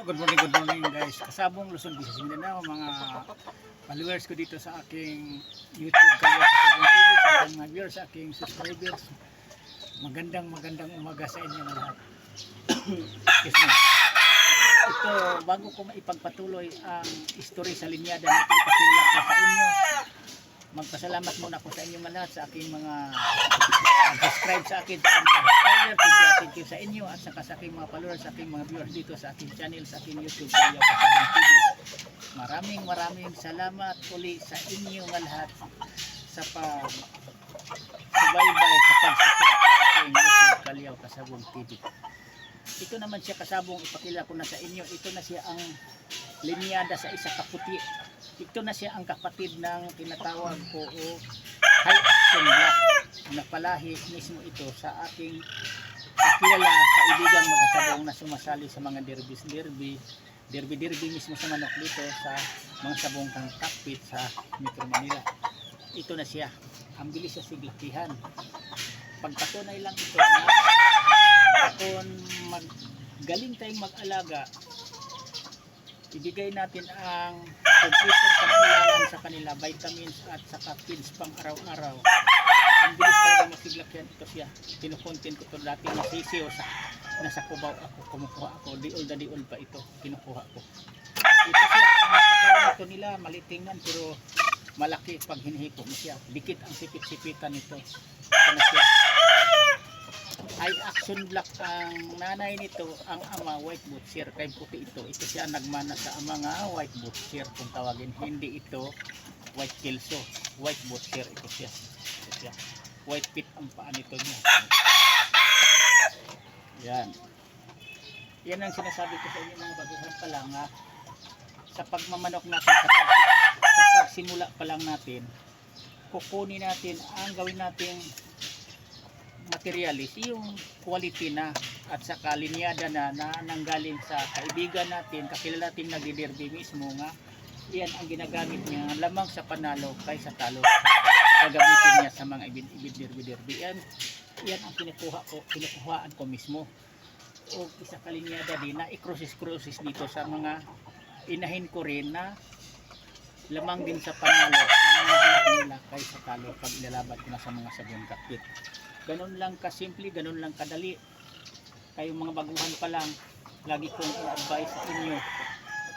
Good morning guys. Kasabong Luzon, Visayas, Mindanao, mga followers ko dito sa aking YouTube kaya Kasabong TV, sa aking mga viewers, sa aking subscribers. Magandang umaga sa inyo lahat. Yes, ma'am. Ito, bago ko maipagpatuloy ang history sa linyada na ipakilala ko sa inyo, magpasalamat muna ako sa inyo lahat, sa aking mga subscribe sa akin, sa aking mga subscriber. Thank you sa inyo at saka sa aking mga followers, sa aking mga viewers dito sa aking channel, sa aking YouTube kaya Kasabong TV. Maraming salamat uli sa inyo lahat sa pag-subaybay, sa pag-support sa aking YouTube Kalyaw Kasabong TV. Ito naman siya kasabong, ipakilala ko na sa inyo. Ito na siya ang linyada sa isa kaputi. Ito na siya ang kapatid ng tinatawag ko o high action black. Napalahi mismo ito sa ating kakilala, kaibigan mga sabong na sumasali sa mga derby mismo sa manok dito sa mga sabong kang cockpit sa Metro Manila. Ito na siya. Ang bilis sa siglakihan. Pagpatunay lang ito na kung galing tayong mag-alaga, ibigay natin ang kompletong kailangan sa kanila, vitamins at saka feeds pang araw-araw. Ang bilis talaga masiglakyan. Ito siya. Kinukontin ko ito dati nasisiyo sa nasa Cubao ako, kumukuha ako. Diol pa ito. Kinukuha ko. Ito siya. Ang katawan ito nila, malitingan pero malaki pag hinihipok mo siya. Dikit ang sipit-sipitan nito. Ito na siya. High action black ang nanay nito, ang ama white butcher, kay puti ito. Ito siya nagmana sa ama nga white butcher kung tawagin. Hindi ito white kelso, white butcher ito siya. Ito siya. White pit ang paa nito niya. Yan. Yan ang sinasabi ko sa inyo mga baguhan pa lang ha. Sa pagmamanok natin, sa pagsimula pa lang natin, kukunin natin ang gawin natin materialis, yung quality na at saka linyada na nanggaling sa kaibigan natin, kakilala natin nagdiderby mismo nga, yan ang ginagamit niya lamang sa panalo kaysa talo. Gagamitin niya sa mga ibid derby. Yan ang kinukuhaan ko mismo. O isa kalinyada din na i-crosses dito sa mga inahin ko rin na lamang din sa panalo ang mga anak nila kaysa talo pag ilalaban ko na sa mga sabong kakpit. Ganun lang kasimple, ganun lang kadali. Kayong mga baguhan pa lang, lagi kong i-advise sa inyo,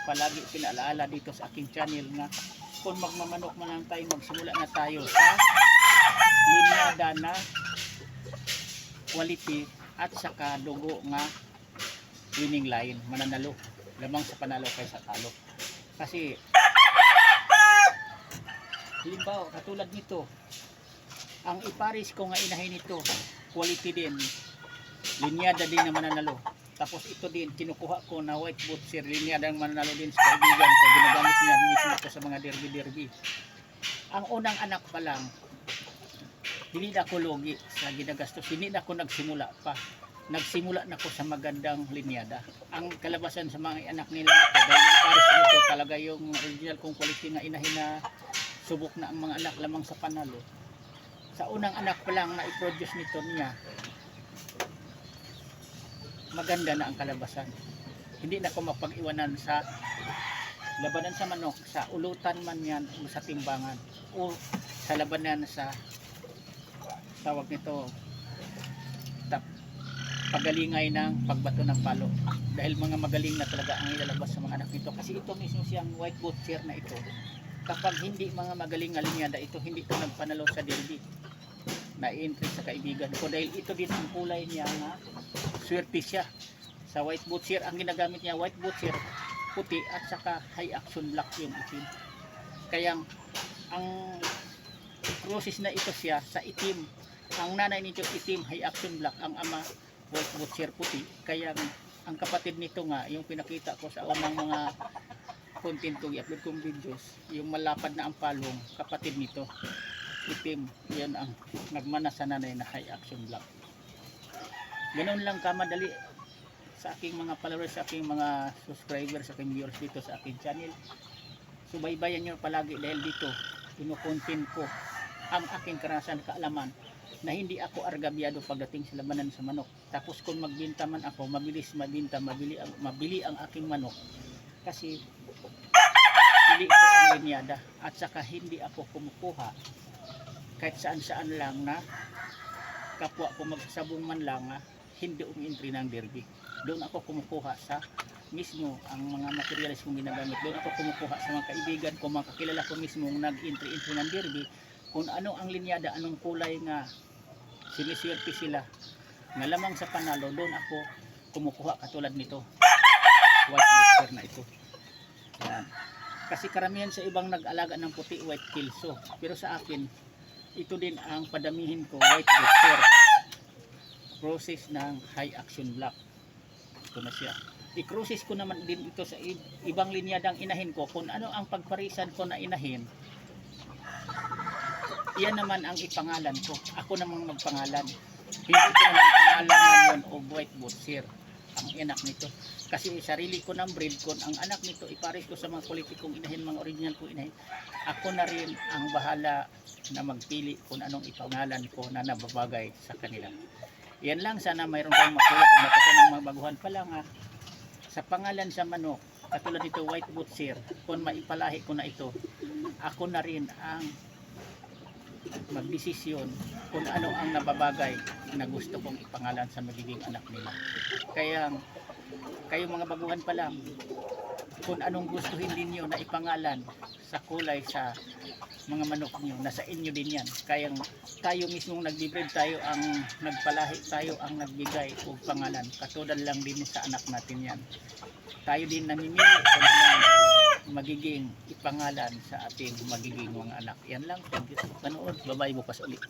palagi pinaalaala dito sa aking channel na kung magmamanok man lang tayo, magsimula na tayo sa linyada na quality at saka dugo nga winning line, mananalo, lamang sa panalo kaysa talo. Kasi halimbawa katulad nito, ang iparis ko nga inahin nito, quality din, linyada din na mananalo. Tapos ito din, kinukuha ko na white butcher, linyada ng mananalo din sa kaibigan ko, ginagamit niya mismo ko sa mga derby. Ang unang anak pa lang, hindi na ako logi sa ginagastos, hindi na ako nagsimula pa. Nagsimula na ako sa magandang linyada. Ang kalabasan sa mga anak nila ito, dahil iparis nito talaga yung original kong quality nga inahin na subok na ang mga anak lamang sa panalo. Sa unang anak pa lang na i-produce nito niya, maganda na ang kalabasan. Hindi na ako mapag-iwanan sa labanan sa manok, sa ulutan man yan o sa timbangan o sa labanan sa tawag nito pagalingay ng pagbato ng palo. Dahil mga magaling na talaga ang ilalabas sa mga anak nito. Kasi ito mismo siyang white butcher na ito. Kapag hindi mga magaling na linyada ito, hindi ito nagpanalo sa derby na i-entry sa kaibigan ko, dahil ito din ang kulay niya na swerte siya sa white butcher. Ang ginagamit niya white butcher puti at saka high action black yung itim. Kaya ang process na ito siya sa itim, ang nanay nito itim high action black, ang ama white butcher puti. Kaya ang kapatid nito nga yung pinakita ko sa unang mga content ko i-upload kong videos, yung malapad na ang palong, kapatid nito itim, yan ang nagmana sa nanay na high action black. Ganun lang kamadali sa aking mga followers, sa aking mga subscribers, sa aking viewers dito sa aking channel. Subaybayan nyo palagi dahil dito kinukontent ko ang aking karanasan, kaalaman na hindi ako argabyado pagdating sa labanan sa manok. Tapos kung magbenta man ako, mabilis mabenta, mabili ang aking manok kasi pili ko ang linyada at saka hindi ako kumukuha kahit saan-saan lang na kapwa ko magsasabong man lang hindi umintri ng derby. Doon ako kumukuha sa mismo ang mga materials kong ginagamit. Doon ako kumukuha sa mga kaibigan ko, mga kakilala ko mismo nag-entry ng derby, kung ano ang linyada, anong kulay nga siniswerte sila nga lamang sa panalo. Doon ako kumukuha katulad nito, white lobster na ito. Yan. Kasi karamihan sa ibang nag-alaga ng puti, white kilso, pero sa akin ito din ang padamihin ko, white lobster, process ng high action black. Ito na siya. I-process ko naman din ito sa ibang linyadang inahin ko. Kung ano ang pagparisan ko na inahin, iyan naman ang ipangalan ko. Ako namang magpangalan. Hindi ko naman pangalan ngayon o white bootser ang anak nito. Kasi sarili ko ng breed, kung ang anak nito ipares ko sa mga politikong inahin, mga original kong inahin, ako na rin ang bahala na magpili kung anong ipangalan ko na nababagay sa kanila. Yan lang, sana mayroon kang makulat o matutunan mga baguhan pa lang sa pangalan sa manok, katulad nito white bootser. Kung maipalahi ko na ito, ako na rin ang magdesisyon kung ano ang nababagay na gusto kong ipangalan sa magiging anak nila. Kaya kayo mga baguhan pa lang, kung anong gustuhin ninyo na ipangalan sa kulay sa mga manok nyo, nasa inyo din yan. Kaya tayo mismong nagbibreed, tayo ang nagpalahi, tayo ang nagbigay o pangalan. Katulad lang din sa anak natin yan. Tayo din namimili kung ano magiging ipangalan sa ating magiging mga anak. Yan lang. Thank you sa panood. Bye-bye, bukas ulit.